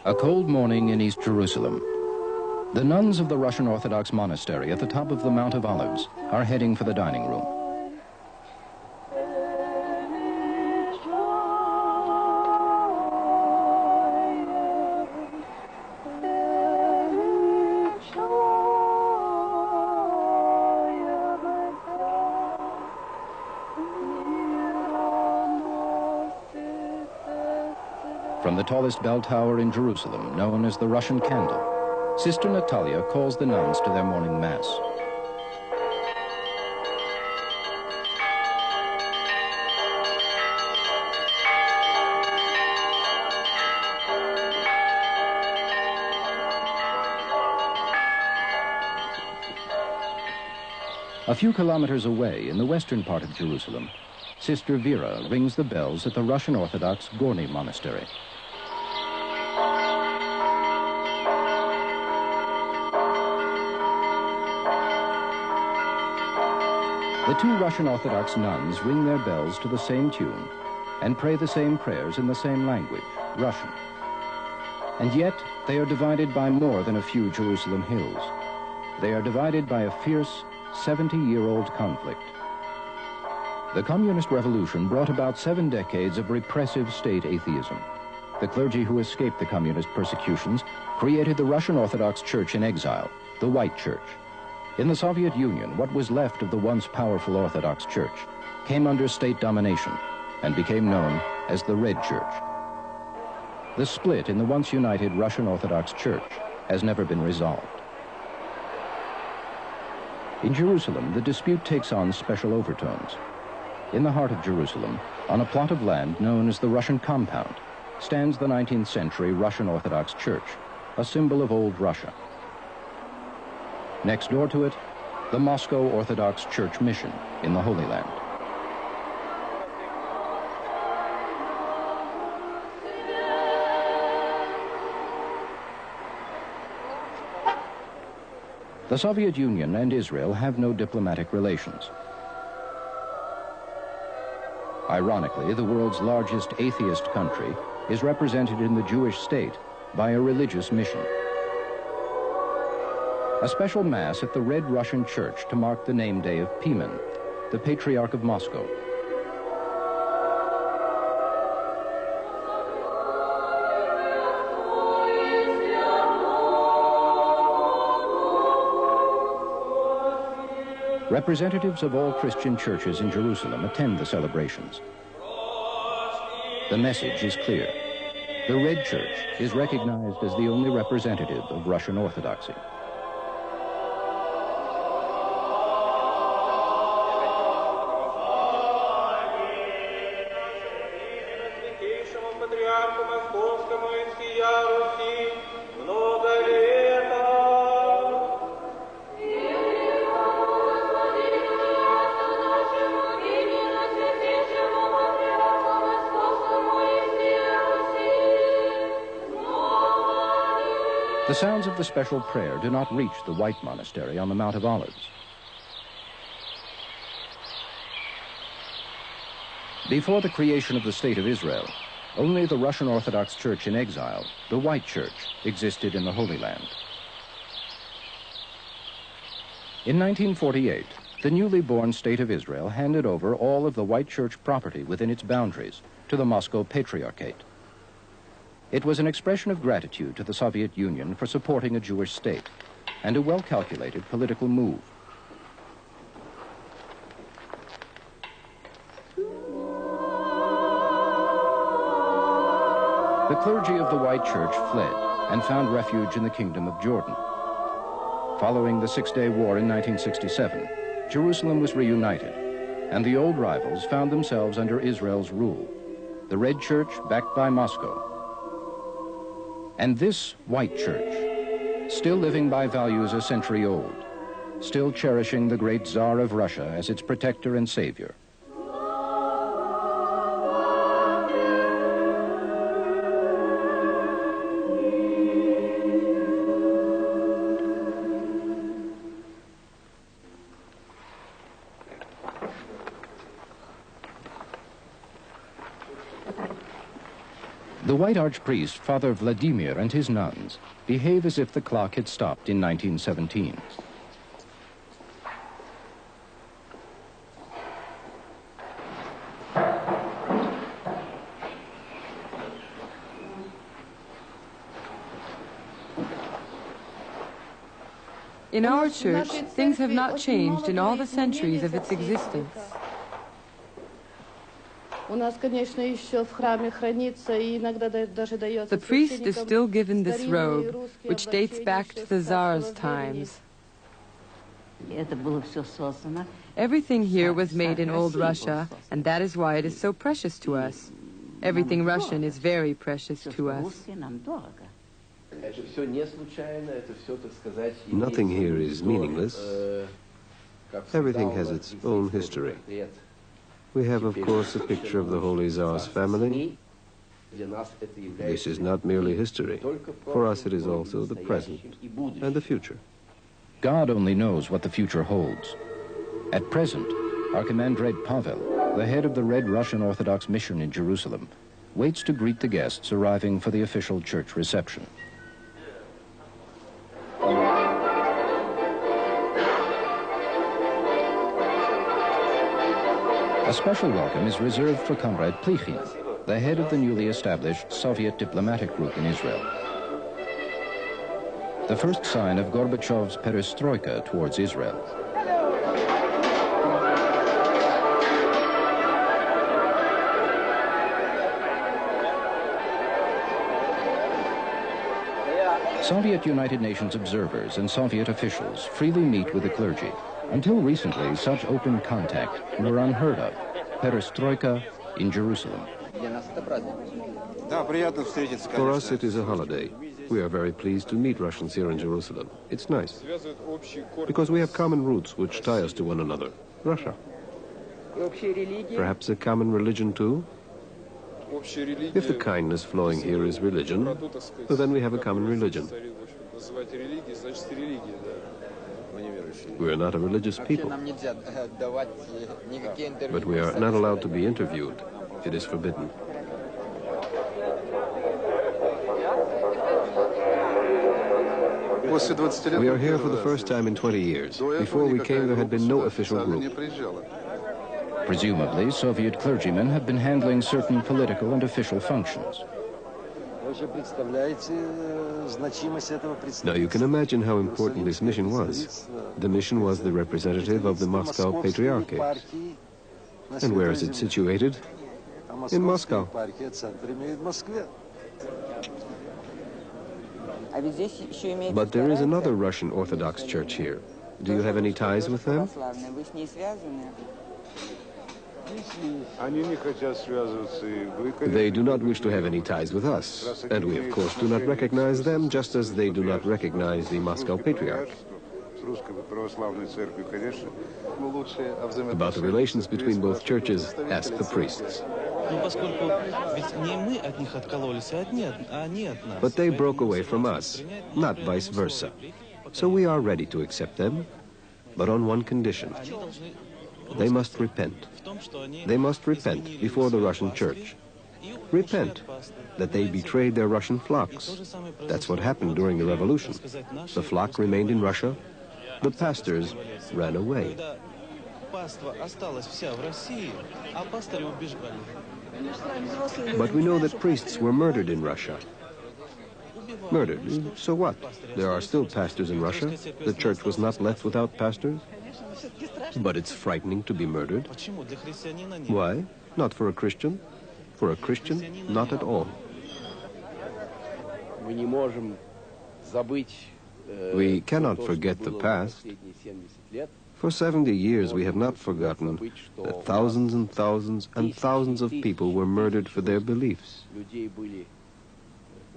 A cold morning in East Jerusalem. The nuns of the Russian Orthodox monastery at the top of the Mount of Olives are heading for the dining room. From the tallest bell tower in Jerusalem, known as the Russian Candle, Sister Natalia calls the nuns to their morning mass. A few kilometers away, in the western part of Jerusalem, Sister Vera rings the bells at the Russian Orthodox Gorny Monastery. The two Russian Orthodox nuns ring their bells to the same tune and pray the same prayers in the same language, Russian. And yet, they are divided by more than a few Jerusalem hills. They are divided by a fierce, 70-year-old conflict. The communist revolution brought about 7 decades of repressive state atheism. The clergy who escaped the communist persecutions created the Russian Orthodox Church in exile, the White Church. In the Soviet Union, what was left of the once powerful Orthodox Church came under state domination and became known as the Red Church. The split in the once united Russian Orthodox Church has never been resolved. In Jerusalem, the dispute takes on special overtones. In the heart of Jerusalem, on a plot of land known as the Russian Compound, stands the 19th century Russian Orthodox Church, a symbol of old Russia. Next door to it, the Moscow Orthodox Church Mission in the Holy Land. The Soviet Union and Israel have no diplomatic relations. Ironically, the world's largest atheist country is represented in the Jewish state by a religious mission. A special mass at the Red Russian Church to mark the name day of Pimen, the Patriarch of Moscow. Representatives of all Christian churches in Jerusalem attend the celebrations. The message is clear. The Red Church is recognized as the only representative of Russian Orthodoxy. The sounds of the special prayer do not reach the White Monastery on the Mount of Olives. Before the creation of the State of Israel, only the Russian Orthodox Church in exile, the White Church, existed in the Holy Land. In 1948, the newly born State of Israel handed over all of the White Church property within its boundaries to the Moscow Patriarchate. It was an expression of gratitude to the Soviet Union for supporting a Jewish state, and a well-calculated political move. The clergy of the White Church fled and found refuge in the Kingdom of Jordan. Following the Six-Day War in 1967, Jerusalem was reunited, and the old rivals found themselves under Israel's rule, the Red Church backed by Moscow. And this White Church, still living by values a century old, still cherishing the great Tsar of Russia as its protector and savior. The white archpriest, Father Vladimir, and his nuns behave as if the clock had stopped in 1917. In our church, things have not changed in all the centuries of its existence. The priest is still given this robe, which dates back to the Tsar's times. Everything here was made in old Russia, and that is why it is so precious to us. Everything Russian is very precious to us. Nothing here is meaningless. Everything has its own history. We have, of course, a picture of the Holy Tsar's family. This is not merely history. For us, it is also the present and the future. God only knows what the future holds. At present, Archimandrite Pavel, the head of the Red Russian Orthodox mission in Jerusalem, waits to greet the guests arriving for the official church reception. A special welcome is reserved for Comrade Plikhin, the head of the newly established Soviet diplomatic group in Israel. The first sign of Gorbachev's perestroika towards Israel. Soviet United Nations observers and Soviet officials freely meet with the clergy. Until recently, such open contact were unheard of. Perestroika in Jerusalem. For us, it is a holiday. We are very pleased to meet Russians here in Jerusalem. It's nice, because we have common roots which tie us to one another. Russia. Perhaps a common religion too? If the kindness flowing here is religion, well, then we have a common religion. We are not a religious people. But we are not allowed to be interviewed. It is forbidden. We are here for the first time in 20 years. Before we came, there had been no official group. Presumably, Soviet clergymen have been handling certain political and official functions. Now you can imagine how important this mission was. The mission was the representative of the Moscow Patriarchate. And where is it situated? In Moscow. But there is another Russian Orthodox church here. Do you have any ties with them? They do not wish to have any ties with us, and we of course do not recognize them, just as they do not recognize the Moscow Patriarch. About the relations between both churches, ask the priests. But they broke away from us, not vice versa. So we are ready to accept them, but on one condition. They must repent. They must repent before the Russian church. Repent that they betrayed their Russian flocks. That's what happened during the revolution. The flock remained in Russia. The pastors ran away. But we know that priests were murdered in Russia. Murdered? So what? There are still pastors in Russia. The church was not left without pastors. But it's frightening to be murdered. Why? Not for a Christian. For a Christian, not at all. We cannot forget the past. For 70 years we have not forgotten that thousands and thousands and thousands of people were murdered for their beliefs.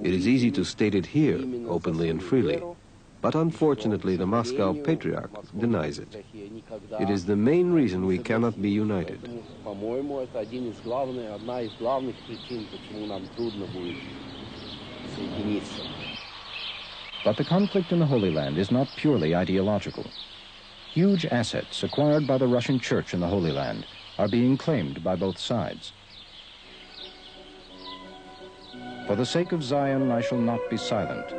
It is easy to state it here, openly and freely. But unfortunately, the Moscow Patriarch denies it. It is the main reason we cannot be united. But the conflict in the Holy Land is not purely ideological. Huge assets acquired by the Russian Church in the Holy Land are being claimed by both sides. For the sake of Zion I shall not be silent,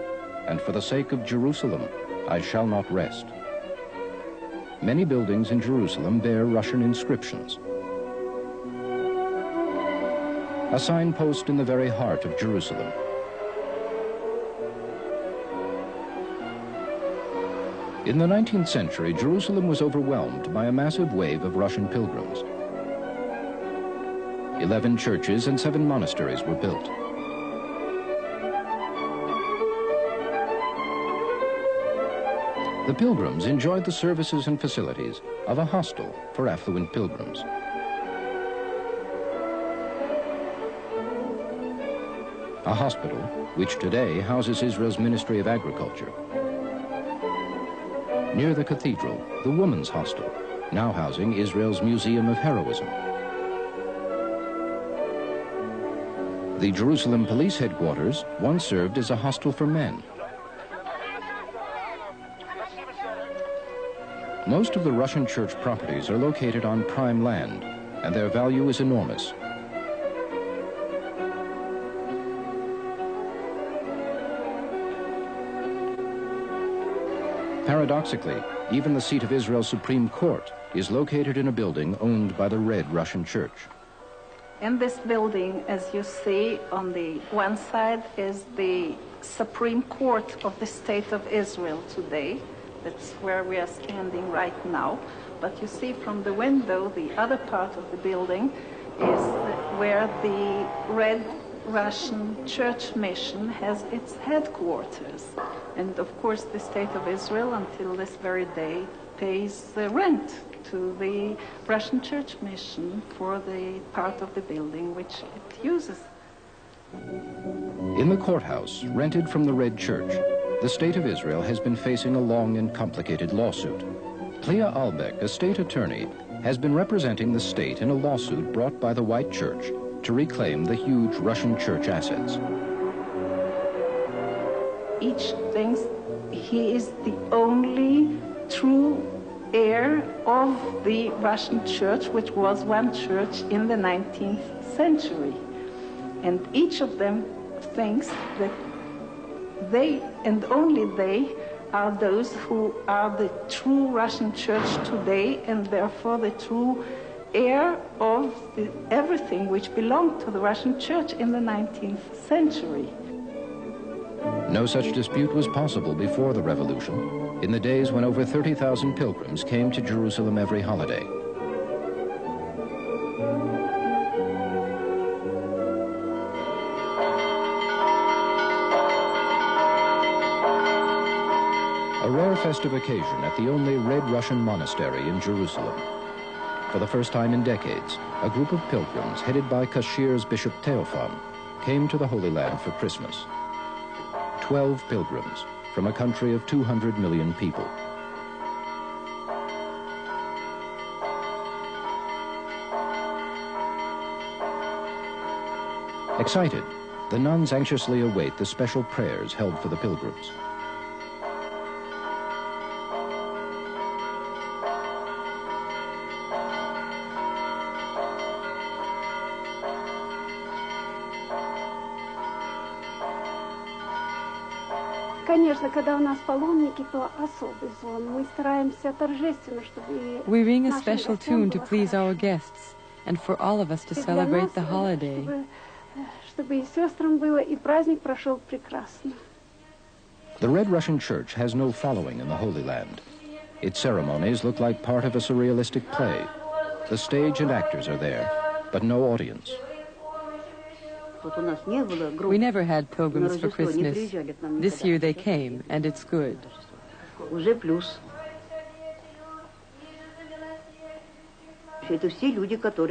and for the sake of Jerusalem I shall not rest. Many buildings in Jerusalem bear Russian inscriptions. A signpost in the very heart of Jerusalem. In the 19th century, Jerusalem was overwhelmed by a massive wave of Russian pilgrims. 11 churches and 7 monasteries were built. The pilgrims enjoyed the services and facilities of a hostel for affluent pilgrims. A hospital, which today houses Israel's Ministry of Agriculture. Near the cathedral, the Women's Hostel, now housing Israel's Museum of Heroism. The Jerusalem Police Headquarters once served as a hostel for men. Most of the Russian church properties are located on prime land, and their value is enormous. Paradoxically, even the seat of Israel's Supreme Court is located in a building owned by the Red Russian Church. In this building, as you see, on the one side is the Supreme Court of the State of Israel today. That's where we are standing right now. But you see from the window, the other part of the building is where the Red Russian Church Mission has its headquarters. And of course, the State of Israel, until this very day, pays the rent to the Russian Church Mission for the part of the building which it uses. In the courthouse, rented from the Red Church, the State of Israel has been facing a long and complicated lawsuit. Clea Albeck, a state attorney, has been representing the state in a lawsuit brought by the White Church to reclaim the huge Russian church assets. Each thinks he is the only true heir of the Russian church, which was one church in the 19th century. And each of them thinks that they, and only they, are those who are the true Russian church today, and therefore the true heir of everything which belonged to the Russian church in the 19th century. No such dispute was possible before the revolution, in the days when over 30,000 pilgrims came to Jerusalem every holiday. A rare festive occasion at the only Red Russian monastery in Jerusalem. For the first time in decades, a group of pilgrims headed by Kashir's Bishop Theophan came to the Holy Land for Christmas. 12 pilgrims from a country of 200 million people. Excited, the nuns anxiously await the special prayers held for the pilgrims. Конечно, когда у нас паломники, то особый звон. Мы стараемся торжественно, чтобы... We ring a special tune to please our guests and for all of us to celebrate the holiday. Чтобы и сестрам было, и праздник прошел прекрасно. The Red Russian Church has no following in the Holy Land. Its ceremonies look like part of a surrealistic play. The stage and actors are there, but no audience. We never had pilgrims for Christmas. This year they came, and it's good.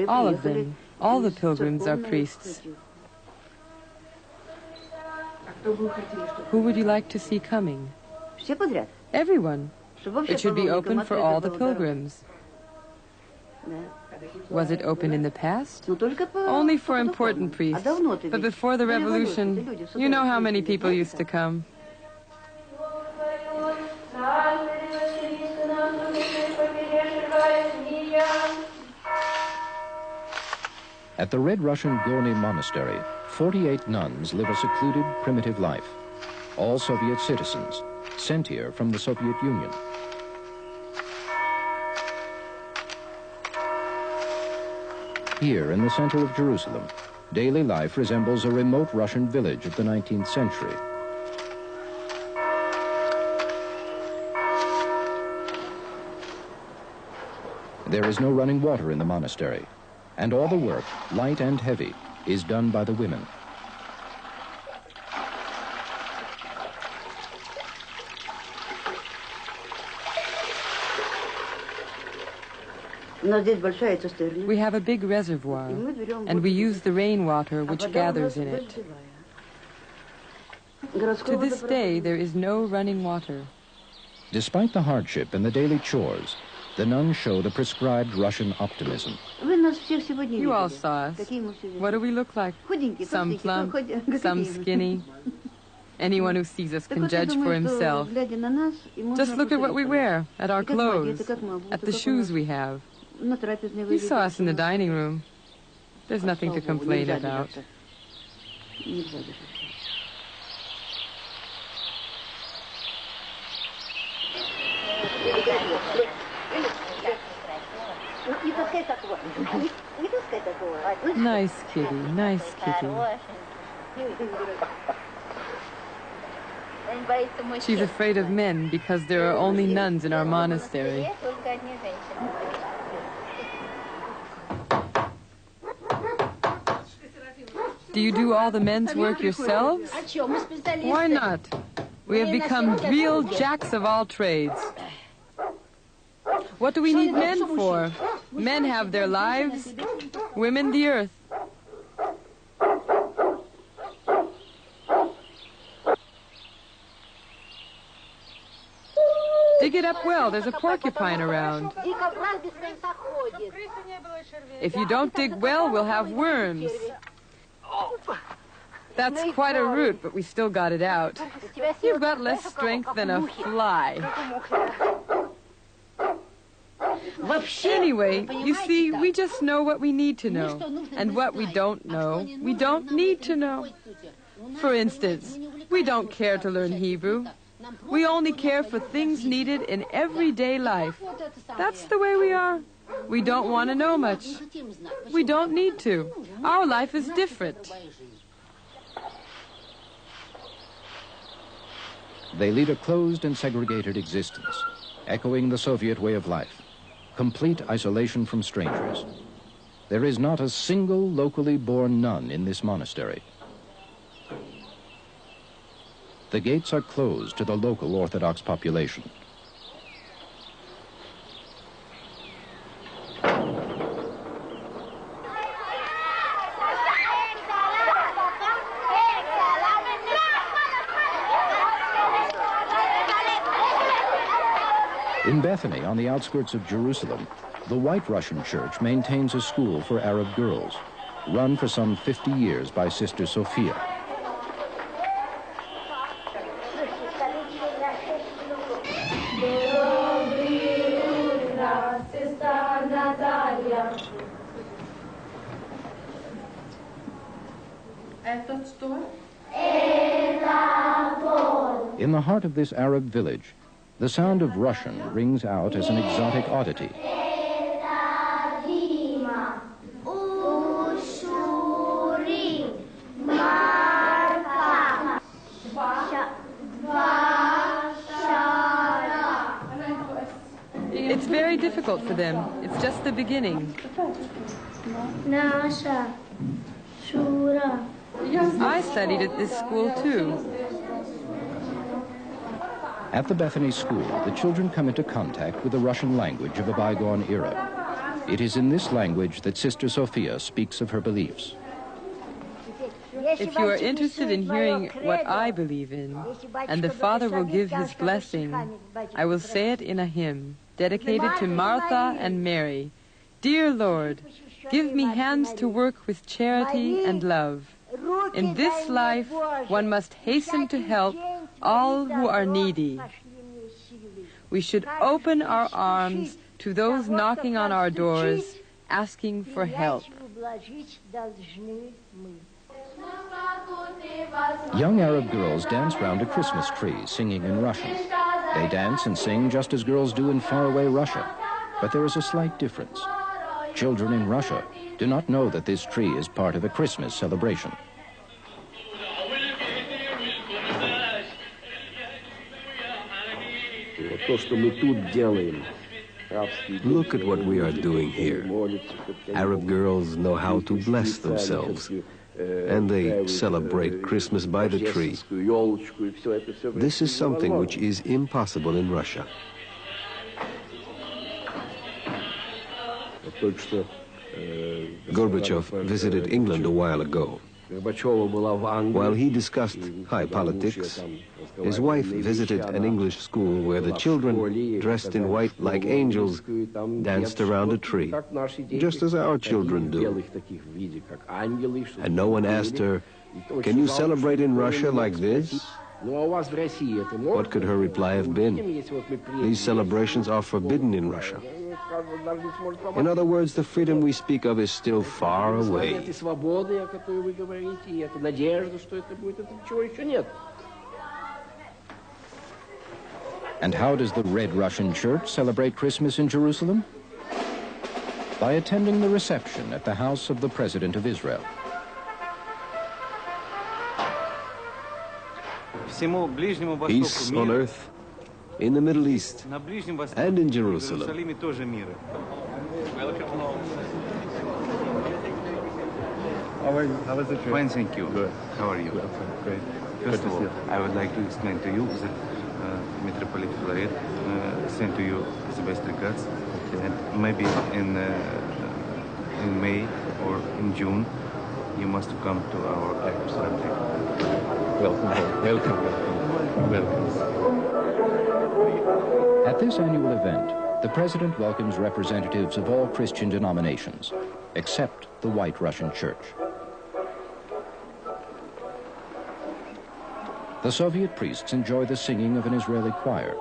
All of them, all the pilgrims are priests. Who would you like to see coming? Everyone. It should be open for all the pilgrims. Was it open in the past? Only for important priests. But before the revolution, you know how many people used to come. At the Red Russian Gorny Monastery, 48 nuns live a secluded, primitive life. All Soviet citizens, sent here from the Soviet Union. Here in the center of Jerusalem, daily life resembles a remote Russian village of the 19th century. There is no running water in the monastery, and all the work, light and heavy, is done by the women. We have a big reservoir, and we use the rainwater which gathers in it. To this day, there is no running water. Despite the hardship and the daily chores, the nuns show the prescribed Russian optimism. You all saw us. What do we look like? Some plump, some skinny. Anyone who sees us can judge for himself. Just look at what we wear, at our clothes, at the shoes we have. You saw us in the dining room. There's nothing to complain about. Nice kitty, nice kitty. She's afraid of men because there are only nuns in our monastery. Do you do all the men's work yourselves? Why not? We have become real jacks of all trades. What do we need men for? Men have their lives, women the earth. Dig it up well, there's a porcupine around. If you don't dig well, we'll have worms. That's quite a root, but we still got it out. You've got less strength than a fly. Anyway, you see, we just know what we need to know. And what we don't know, we don't need to know. For instance, we don't care to learn Hebrew. We only care for things needed in everyday life. That's the way we are. We don't want to know much. We don't need to. Our life is different. They lead a closed and segregated existence, echoing the Soviet way of life. Complete isolation from strangers. There is not a single locally born nun in this monastery. The gates are closed to the local Orthodox population. In Bethany, on the outskirts of Jerusalem, the White Russian Church maintains a school for Arab girls, run for some 50 years by Sister Sophia. In the heart of this Arab village, the sound of Russian rings out as an exotic oddity. It's very difficult for them. It's just the beginning. I studied at this school too. At the Bethany School, the children come into contact with the Russian language of a bygone era. It is in this language that Sister Sophia speaks of her beliefs. If you are interested in hearing what I believe in, and the Father will give his blessing, I will say it in a hymn dedicated to Martha and Mary. Dear Lord, give me hands to work with charity and love. In this life, one must hasten to help all who are needy. We should open our arms to those knocking on our doors, asking for help. Young Arab girls dance round a Christmas tree, singing in Russian. They dance and sing just as girls do in faraway Russia, but there is a slight difference. Children in Russia do not know that this tree is part of a Christmas celebration. Look at what we are doing here. Arab girls know how to bless themselves, and they celebrate Christmas by the tree. This is something which is impossible in Russia. Gorbachev visited England a while ago. While he discussed high politics, his wife visited an English school where the children, dressed in white like angels, danced around a tree, just as our children do. And no one asked her, "Can you celebrate in Russia like this?" What could her reply have been? These celebrations are forbidden in Russia. In other words, the freedom we speak of is still far away. And how does the Red Russian Church celebrate Christmas in Jerusalem? By attending the reception at the house of the President of Israel. Peace on earth, in the Middle East, and in Jerusalem. Fine, thank you. Good. How are you? Great. First of all, I would like to explain to you that Mитрополит Белый sent to you the best regards, and maybe in May or in June you must come to our country. Welcome, welcome, welcome, welcome. At this annual event, the President welcomes representatives of all Christian denominations, except the White Russian Church. The Soviet priests enjoy the singing of an Israeli choir.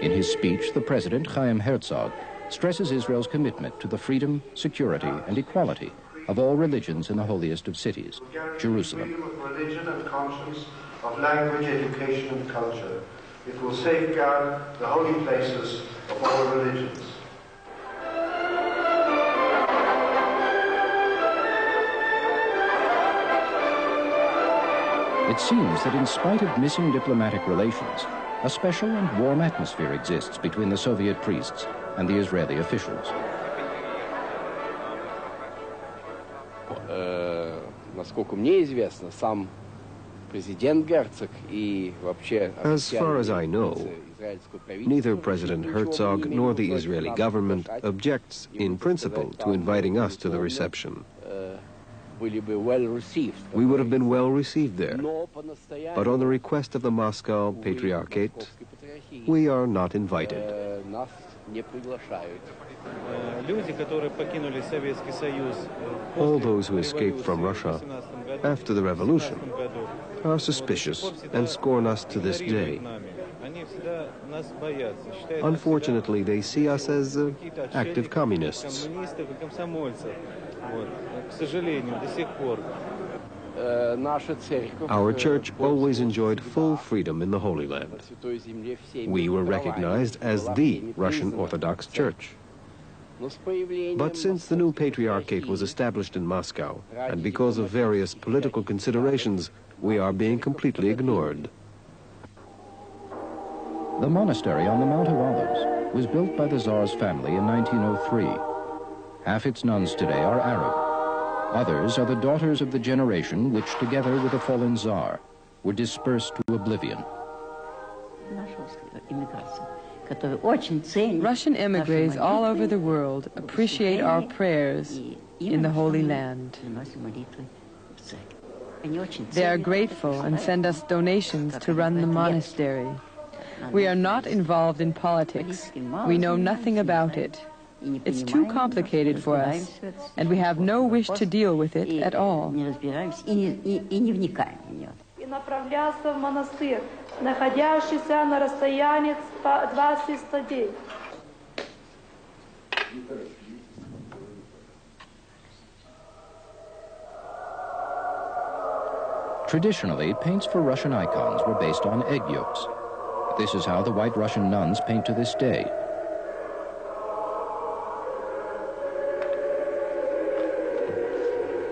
In his speech, the President, Chaim Herzog, stresses Israel's commitment to the freedom, security, and equality of all religions in the holiest of cities, Jerusalem. Freedom of religion and conscience, of language, education, and culture. It will safeguard the holy places of all religions. It seems that in spite of missing diplomatic relations, a special and warm atmosphere exists between the Soviet priests and the Israeli officials. Насколько мне известно, сам президент Герцог и вообще... As far as I know, neither President Herzog nor the Israeli government objects in principle to inviting us to the reception. We would have been well received there, but on the request of the Moscow Patriarchate, we are not invited. All those who escaped from Russia after the revolution are suspicious and scorn us to this day. Unfortunately, they see us as active communists. Our church always enjoyed full freedom in the Holy Land. We were recognized as the Russian Orthodox Church. But since the new Patriarchate was established in Moscow, and because of various political considerations, we are being completely ignored. The monastery on the Mount of Olives was built by the Tsar's family in 1903. Half its nuns today are Arab. Others are the daughters of the generation which, together with the fallen Tsar, were dispersed to oblivion. Russian emigres all over the world appreciate our prayers in the Holy Land. They are grateful and send us donations to run the monastery. We are not involved in politics. We know nothing about it. It's too complicated for us, and we have no wish to deal with it at all. И направлялся в монастырь, находящийся на расстоянии 20 стадий. Traditionally, paints for Russian icons were based on egg yolks. This is how the White Russian nuns paint to this day.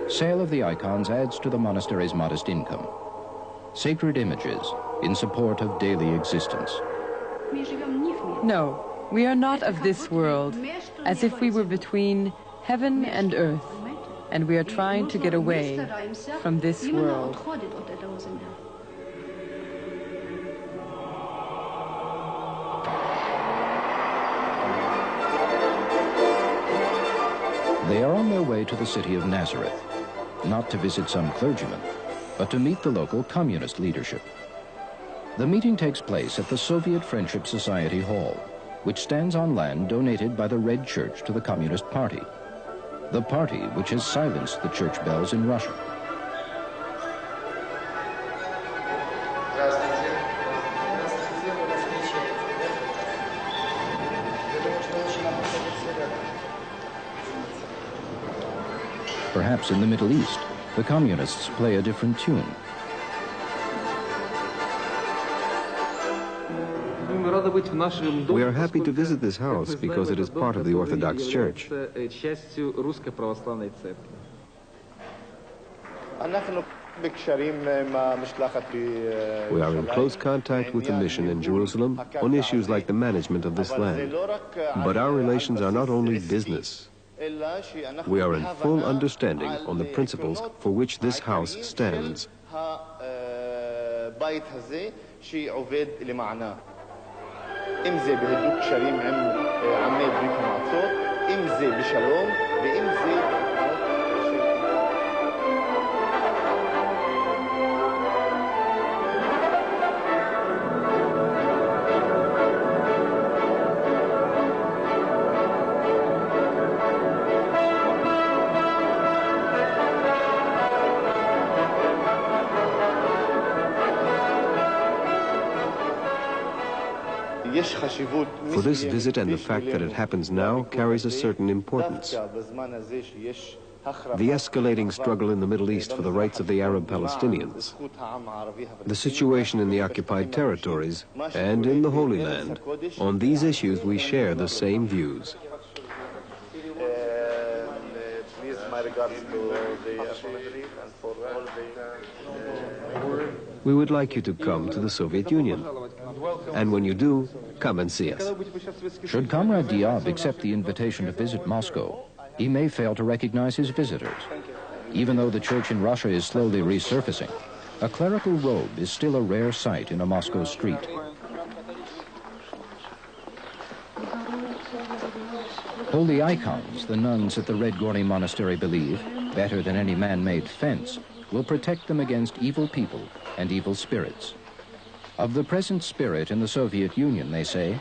Sale of the icons adds to the monastery's modest income. Sacred images in support of daily existence. No, we are not of this world, as if we were between heaven and earth, and we are trying to get away from this world. They are on their way to the city of Nazareth, not to visit some clergyman, but to meet the local communist leadership. The meeting takes place at the Soviet Friendship Society Hall, which stands on land donated by the Red Church to the Communist Party, the party which has silenced the church bells in Russia. Perhaps in the Middle East, the communists play a different tune. We are happy to visit this house because it is part of the Orthodox Church. We are in close contact with the mission in Jerusalem on issues like the management of this land. But our relations are not only business. We are in full understanding on the principles for which this house stands. For this visit and the fact that it happens now carries a certain importance. The escalating struggle in the Middle East for the rights of the Arab Palestinians, the situation in the occupied territories, and in the Holy Land. On these issues we share the same views. Please, my regards to the assembly and for all the... We would like you to come to the Soviet Union. And when you do, come and see us. Should Comrade Diab accept the invitation to visit Moscow, he may fail to recognize his visitors. Even though the church in Russia is slowly resurfacing, a clerical robe is still a rare sight in a Moscow street. Holy icons, the nuns at the Red Gorny Monastery believe, better than any man-made fence, will protect them against evil people and evil spirits. Of the present spirit in the Soviet Union, they say,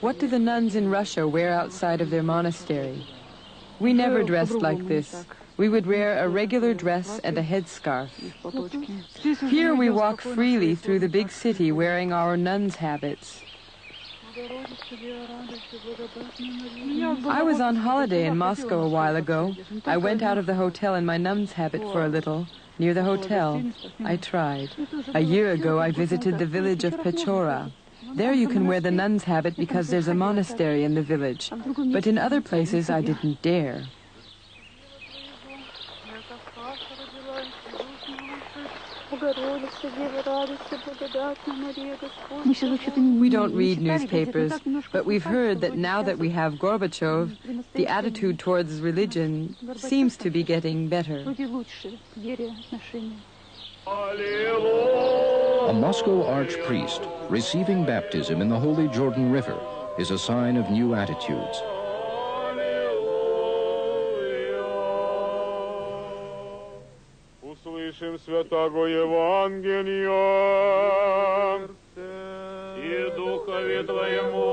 what do the nuns in Russia wear outside of their monastery? We never dressed like this. We would wear a regular dress and a headscarf. Here we walk freely through the big city wearing our nuns' habits. I was on holiday in Moscow a while ago. I went out of the hotel in my nun's habit for a little. Near the hotel, I tried. A year ago, I visited the village of Pechora. There you can wear the nun's habit because there's a monastery in the village. But in other places, I didn't dare. We don't read newspapers, but we've heard that now that we have Gorbachev, the attitude towards religion seems to be getting better. A Moscow archpriest receiving baptism in the Holy Jordan River is a sign of new attitudes. Услышим святого Евангелия и Духове Твоему,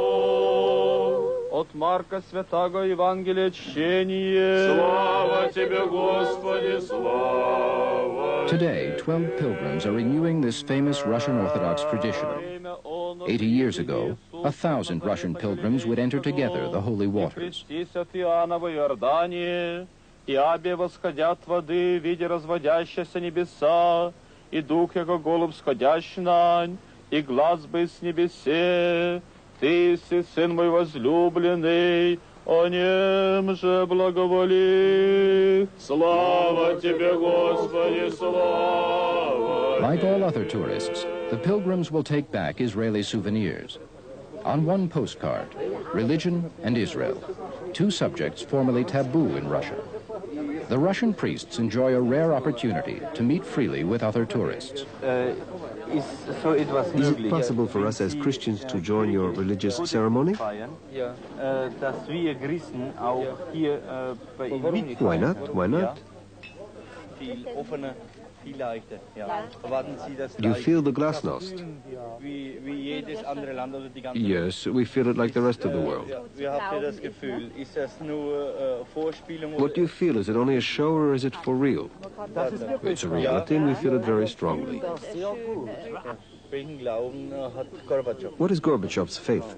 От Марка Святаго Евангелия чтение. Слава тебе, Господи, слава. Today, 12 pilgrims are renewing this famous Russian Orthodox tradition. 80 years ago, 1,000 Russian pilgrims would enter together the holy waters. И обе восходят воды, видя разводящиеся небеса, и дух, яко голубь сходящий нань, и глаз бы с небесе. Ты си сын мой возлюбленный, о нем же благоволи. Слава тебе, Господи, слава. Like all other tourists, the pilgrims will take back Israeli souvenirs. On one postcard, religion and Israel, two subjects formerly taboo in Russia. The Russian priests enjoy a rare opportunity to meet freely with other tourists. Is it possible for us as Christians to join your religious ceremony? Why not? Why not? You feel the glasnost? Yes, we feel it like the rest of the world. What do you feel? Is it only a show or is it for real? It's a reality and we feel it very strongly. What is Gorbachev's faith?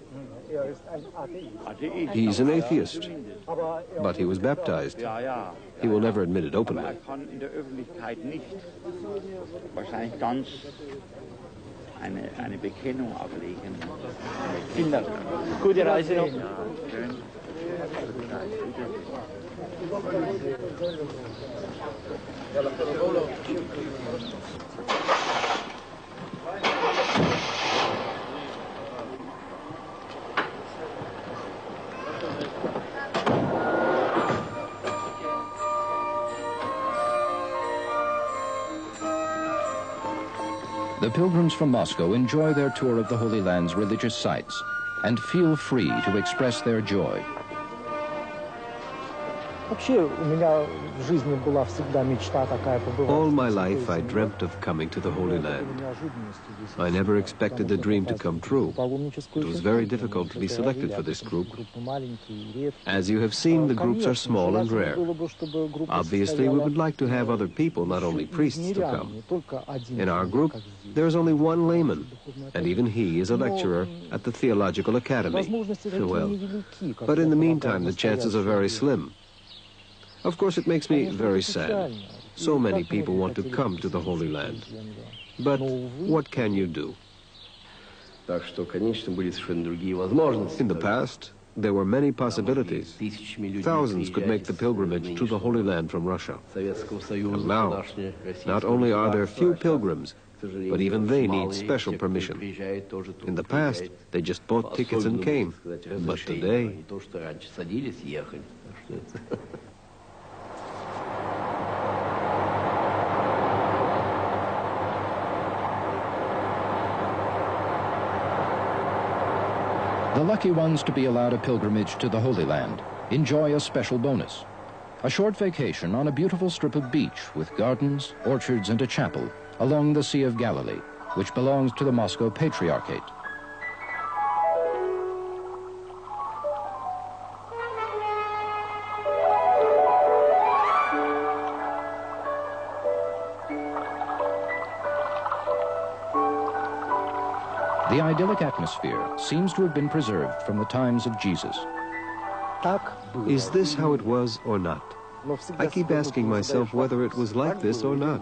He's an atheist, but he was baptized. He will never admit it openly. Eine Bekennung ablegen. Vielen Dank. Gute Reise noch. The pilgrims from Moscow enjoy their tour of the Holy Land's religious sites and feel free to express their joy. All my life I dreamt of coming to the Holy Land. I never expected the dream to come true. It was very difficult to be selected for this group. As you have seen, the groups are small and rare. Obviously, we would like to have other people, not only priests, to come. In our group, there is only one layman, and even he is a lecturer at the Theological Academy. Well, but in the meantime, the chances are very slim. Of course, it makes me very sad. So many people want to come to the Holy Land. But what can you do? In the past, there were many possibilities. Thousands could make the pilgrimage to the Holy Land from Russia. And now, not only are there few pilgrims, but even they need special permission. In the past, they just bought tickets and came. But today... The lucky ones to be allowed a pilgrimage to the Holy Land enjoy a special bonus. A short vacation on a beautiful strip of beach with gardens, orchards, and a chapel along the Sea of Galilee, which belongs to the Moscow Patriarchate. The idyllic atmosphere seems to have been preserved from the times of Jesus. Is this how it was or not? I keep asking myself whether it was like this or not.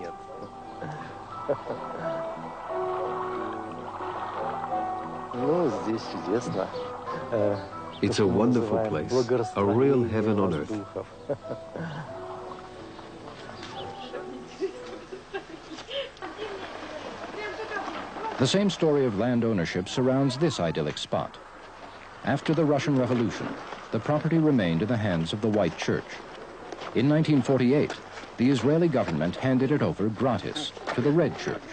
It's a wonderful place, a real heaven on earth. The same story of land ownership surrounds this idyllic spot. After the Russian Revolution, the property remained in the hands of the White Church. In 1948, the Israeli government handed it over gratis to the Red Church.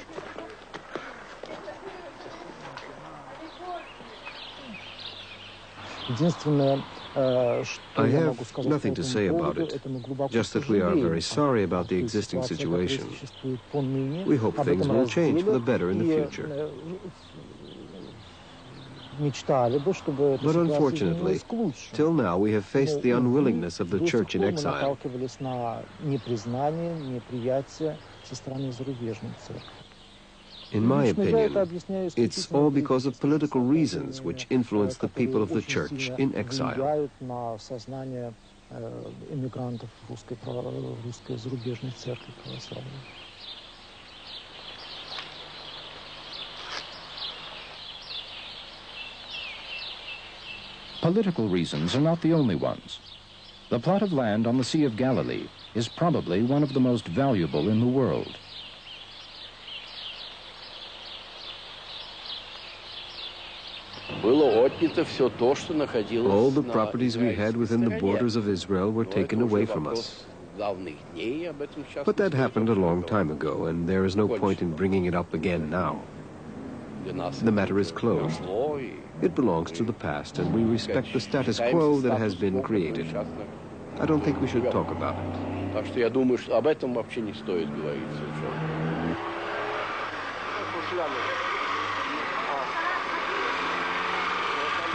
I have nothing to say about it, just that we are very sorry about the existing situation. We hope things will change for the better in the future. But unfortunately, till now we have faced the unwillingness of the church in exile. In my opinion, it's all because of political reasons which influence the people of the church in exile. Political reasons are not the only ones. The plot of land on the Sea of Galilee is probably one of the most valuable in the world. All the properties we had within the borders of Israel were taken away from us. But that happened a long time ago, and there is no point in bringing it up again now. The matter is closed. It belongs to the past, and we respect the status quo that has been created. I don't think we should talk about it.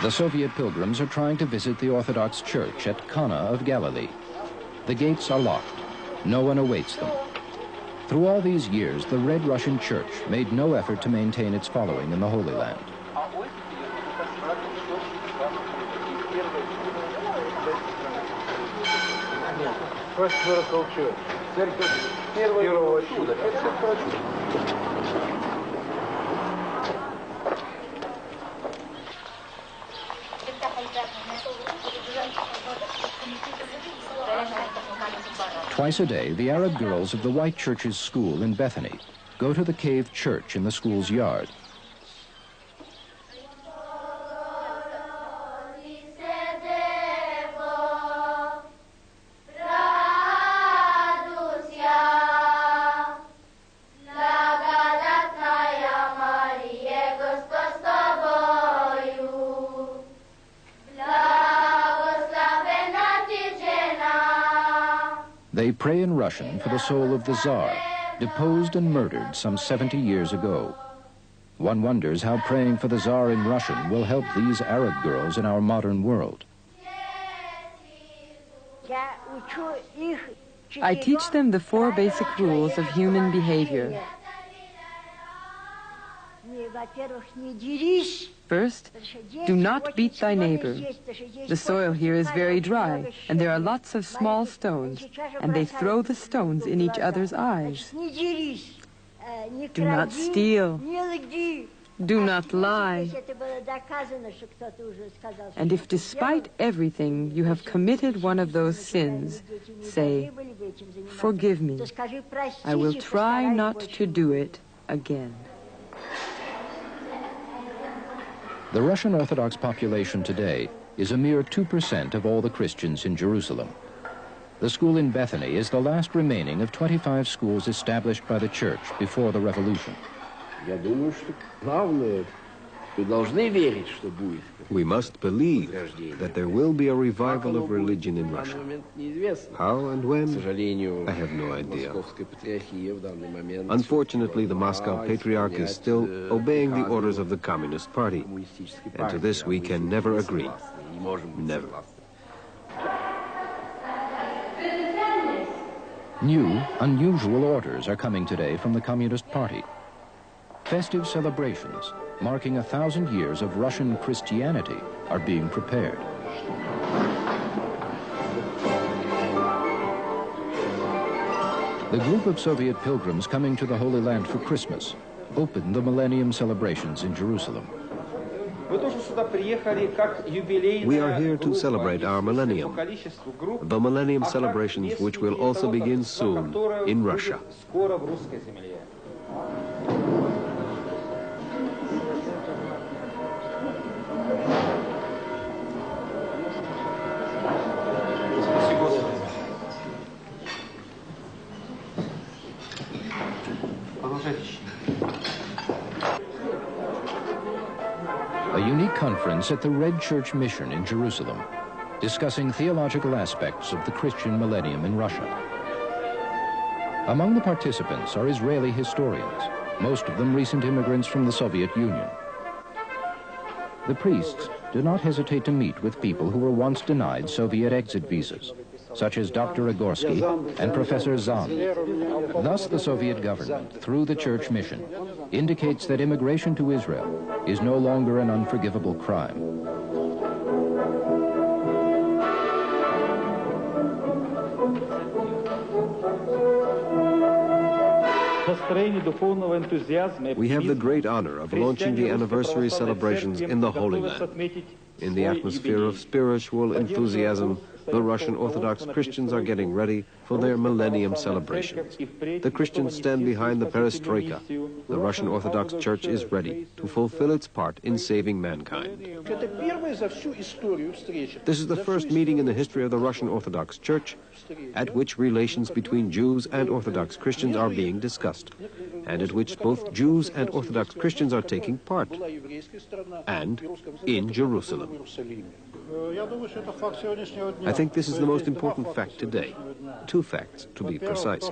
The Soviet pilgrims are trying to visit the Orthodox Church at Cana of Galilee. The gates are locked. No one awaits them. Through all these years, the Red Russian Church made no effort to maintain its following in the Holy Land. First miracle church. Первого чуда. Twice a day, the Arab girls of the White Church's school in Bethany go to the caved church in the school's yard. They pray in Russian for the soul of the Tsar, deposed and murdered some 70 years ago. One wonders how praying for the Tsar in Russian will help these Arab girls in our modern world. I teach them the 4 basic rules of human behavior. First, do not beat thy neighbor. The soil here is very dry, and there are lots of small stones, and they throw the stones in each other's eyes. Do not steal. Do not lie. And if despite everything you have committed one of those sins, say, "Forgive me. I will try not to do it again." The Russian Orthodox population today is a mere 2% of all the Christians in Jerusalem. The school in Bethany is the last remaining of 25 schools established by the church before the revolution. We must believe that there will be a revival of religion in Russia. How and when? I have no idea. Unfortunately, the Moscow Patriarch is still obeying the orders of the Communist Party, and to this we can never agree. Never. New, unusual orders are coming today from the Communist Party. Festive celebrations marking 1,000 years of Russian Christianity are being prepared. The group of Soviet pilgrims coming to the Holy Land for Christmas opened the Millennium celebrations in Jerusalem. We are here to celebrate our millennium, the millennium celebrations which will also begin soon in Russia. A unique conference at the Red Church Mission in Jerusalem, discussing theological aspects of the Christian millennium in Russia. Among the participants are Israeli historians, most of them recent immigrants from the Soviet Union. The priests do not hesitate to meet with people who were once denied Soviet exit visas, such as Dr. Igorsky and Professor Zahn. Thus, the Soviet government, through the church mission, indicates that immigration to Israel is no longer an unforgivable crime. We have the great honor of launching the anniversary celebrations in the Holy Land. In the atmosphere of spiritual enthusiasm, the Russian Orthodox Christians are getting ready for their millennium celebrations. The Christians stand behind the perestroika. The Russian Orthodox Church is ready to fulfill its part in saving mankind. This is the first meeting in the history of the Russian Orthodox Church at which relations between Jews and Orthodox Christians are being discussed, and at which both Jews and Orthodox Christians are taking part, and in Jerusalem. I think this is the most important fact today. Two facts, to be precise.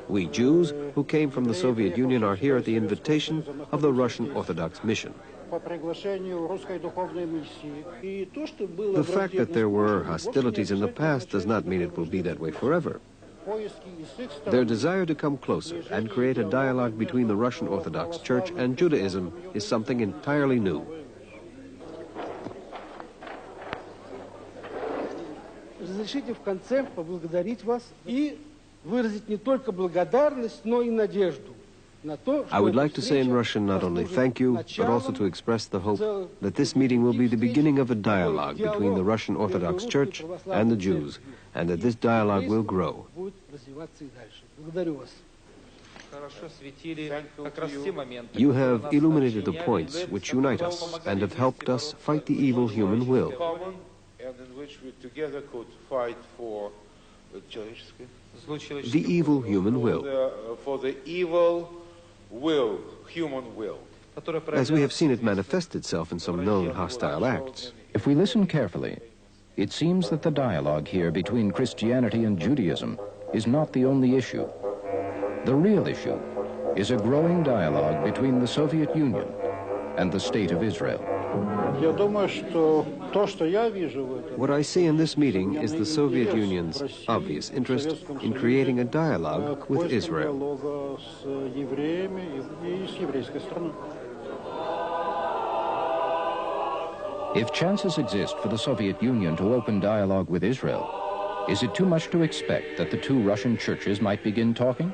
We Jews who came from the Soviet Union are here at the invitation of the Russian Orthodox mission. The fact that there were hostilities in the past does not mean it will be that way forever. Their desire to come closer and create a dialogue between the Russian Orthodox Church and Judaism is something entirely new. Разрешите в конце поблагодарить вас и выразить не только благодарность, но и надежду на то, что I would like to say in Russian not only thank you, but also to express the hope that this meeting will be the beginning of a dialogue between the Russian Orthodox Church and the Jews, and that this dialogue will grow. You have illuminated the points which unite us and have helped us fight the evil human will. And in which we together could fight for the evil human will. For the evil will, human will. As we have seen it manifest itself in some known hostile acts. If we listen carefully, it seems that the dialogue here between Christianity and Judaism is not the only issue. The real issue is a growing dialogue between the Soviet Union and the State of Israel. What I see in this meeting is the Soviet Union's obvious interest in creating a dialogue with Israel. If chances exist for the Soviet Union to open dialogue with Israel, is it too much to expect that the two Russian churches might begin talking?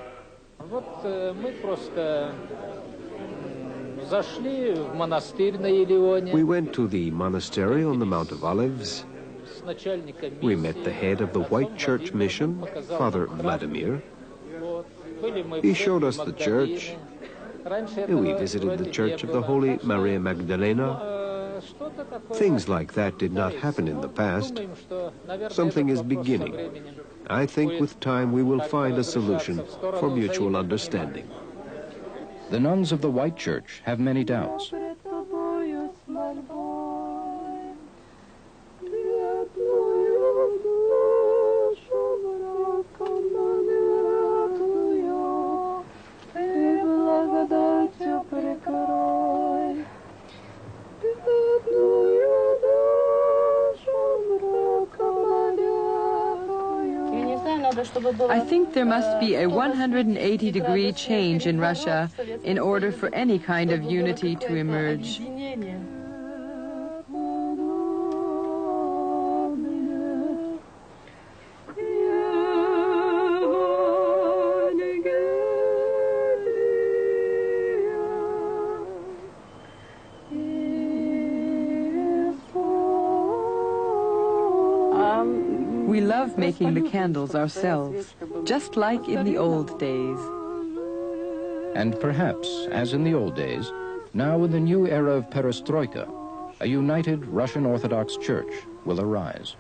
We went to the monastery on the Mount of Olives. We met the head of the White Church Mission, Father Vladimir. He showed us the church. We visited the Church of the Holy Maria Magdalena. Things like that did not happen in the past. Something is beginning. I think with time we will find a solution for mutual understanding. The nuns of the White Church have many doubts. I think there must be a 180-degree change in Russia in order for any kind of unity to emerge. We love making the candles ourselves, just like in the old days. And perhaps, as in the old days, now in the new era of perestroika, a united Russian Orthodox Church will arise.